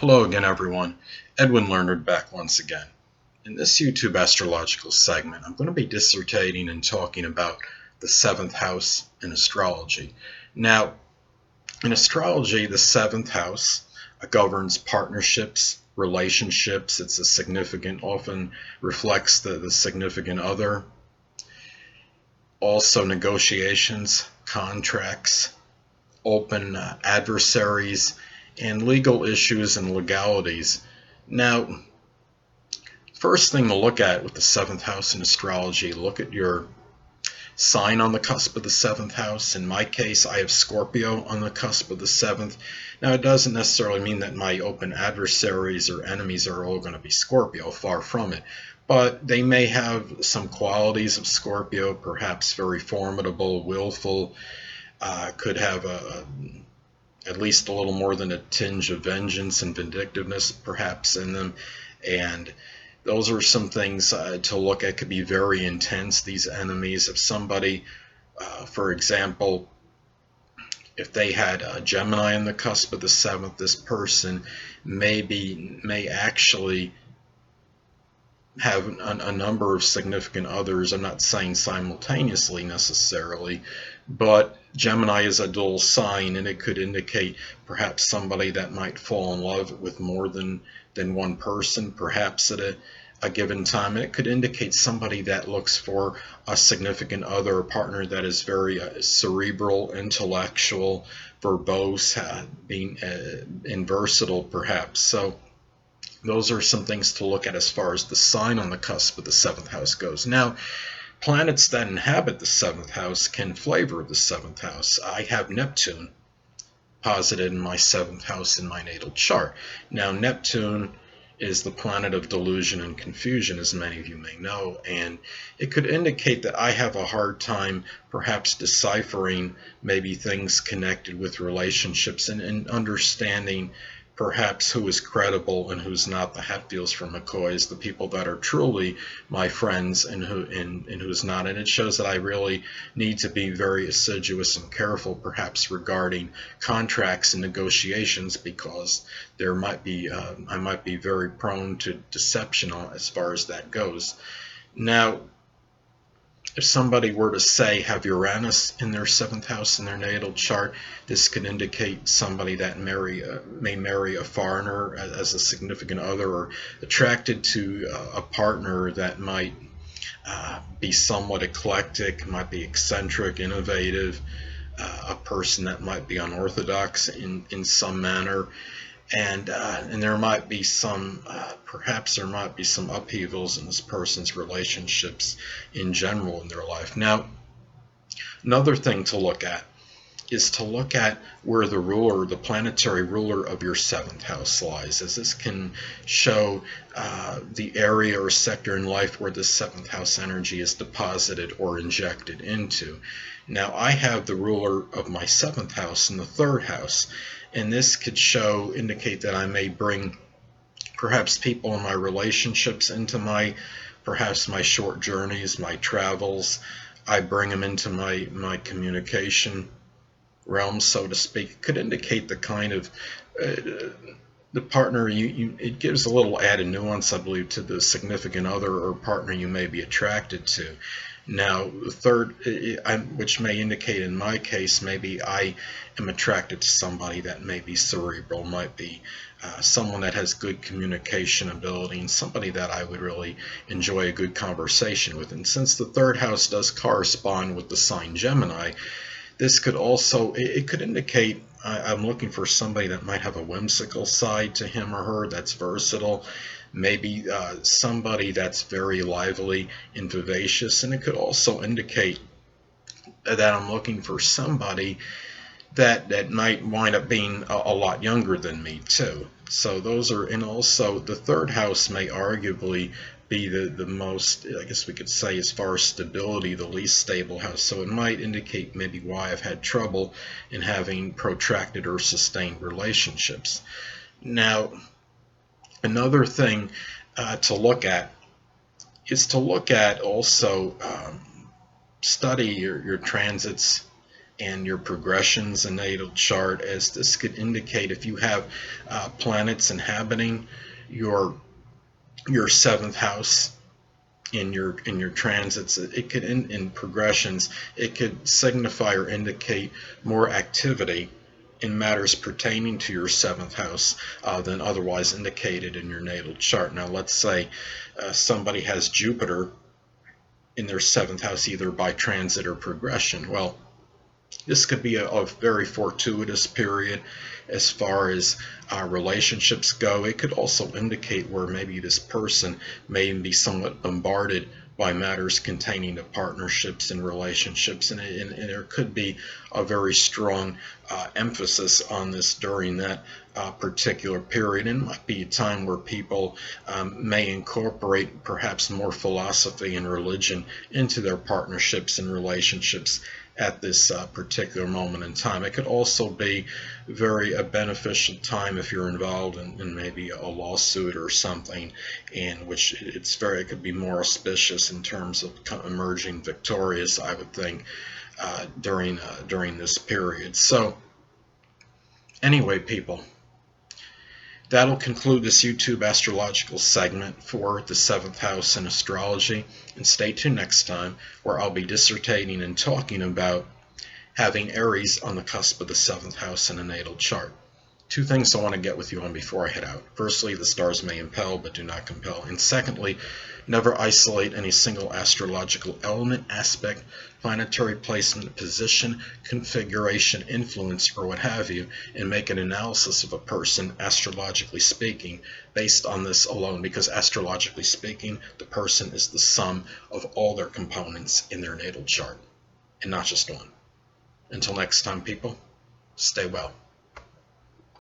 Hello again, everyone. Edwin Learnard back once again. In this YouTube astrological segment, I'm going to be dissertating and talking about the seventh house in astrology. Now, in astrology, the seventh house governs partnerships, relationships. It's a significant, often reflects the significant other. Also, negotiations, contracts, open adversaries, and legal issues and legalities. Now, first thing to look at with the seventh house in astrology, look at your sign on the cusp of the seventh house. In my case, I have Scorpio on the cusp of the seventh. Now, it doesn't necessarily mean that my open adversaries or enemies are all going to be Scorpio, far from it. But they may have some qualities of Scorpio, perhaps very formidable, willful, could have at least a little more than a tinge of vengeance and vindictiveness perhaps in them. And those are some things to look at. Could be very intense, these enemies. If somebody, for example, if they had a Gemini on the cusp of the seventh, this person may actually have a number of significant others. I'm not saying simultaneously necessarily, but Gemini is a dual sign, and it could indicate perhaps somebody that might fall in love with more than one person, perhaps at a given time. And it could indicate somebody that looks for a significant other, a partner that is very cerebral, intellectual, verbose, being and versatile perhaps. So those are some things to look at as far as the sign on the cusp of the seventh house goes. Now, planets that inhabit the seventh house can flavor the seventh house. I have Neptune posited in my seventh house in my natal chart. Now, Neptune is the planet of delusion and confusion, as many of you may know, and it could indicate that I have a hard time perhaps deciphering maybe things connected with relationships and understanding perhaps who is credible and who's not, the Hatfields from McCoys, the people that are truly my friends and who's not. And it shows that I really need to be very assiduous and careful perhaps regarding contracts and negotiations, because there might be I might be very prone to deception as far as that goes. Now, if somebody were to say have Uranus in their seventh house in their natal chart, this could indicate somebody that may marry a foreigner as a significant other, or attracted to a partner that might be somewhat eclectic, might be eccentric, innovative, a person that might be unorthodox in some manner. And there might be some, perhaps there might be some upheavals in this person's relationships in general in their life. Now, another thing to look at is to look at where the ruler, the planetary ruler of your seventh house lies, as this can show the area or sector in life where the seventh house energy is deposited or injected into. Now, I have the ruler of my seventh house in the third house, and this could indicate that I may bring perhaps people in my relationships into perhaps my short journeys, my travels. I bring them into my communication realm, so to speak. It could indicate the kind of the partner it gives a little added nuance, I believe, to the significant other or partner you may be attracted to. Now, the third, which may indicate in my case, maybe I am attracted to somebody that may be cerebral, might be someone that has good communication ability, and somebody that I would really enjoy a good conversation with. And since the third house does correspond with the sign Gemini, this could also, it could indicate I'm looking for somebody that might have a whimsical side to him or her, that's versatile, maybe somebody that's very lively and vivacious. And it could also indicate that I'm looking for somebody that might wind up being a lot younger than me too. So those are, and also the third house may arguably be the most, I guess we could say, as far as stability, the least stable house. So it might indicate maybe why I've had trouble in having protracted or sustained relationships. Now, another thing to look at is to look at also study your transits and your progressions in natal chart, as this could indicate if you have planets inhabiting your seventh house in your transits. It could in progressions, it could signify or indicate more activity in matters pertaining to your seventh house than otherwise indicated in your natal chart. Now let's say somebody has Jupiter in their seventh house, either by transit or progression. Well, this could be a very fortuitous period as far as relationships go. It could also indicate where maybe this person may be somewhat bombarded by matters containing to partnerships and relationships, and there could be a very strong emphasis on this during that particular period. And it might be a time where people may incorporate perhaps more philosophy and religion into their partnerships and relationships at this particular moment in time. It could also be a beneficial time if you're involved in maybe a lawsuit or something, in which it could be more auspicious in terms of emerging victorious, I would think, during this period. So anyway, people, that'll conclude this YouTube astrological segment for the 7th house in astrology. And stay tuned next time, where I'll be dissertating and talking about having Aries on the cusp of the 7th house in a natal chart. Two things I want to get with you on before I head out. Firstly, the stars may impel but do not compel. And secondly, never isolate any single astrological element, aspect, planetary placement, position, configuration, influence, or what have you, and make an analysis of a person, astrologically speaking, based on this alone, because astrologically speaking, the person is the sum of all their components in their natal chart, and not just one. Until next time, people, stay well.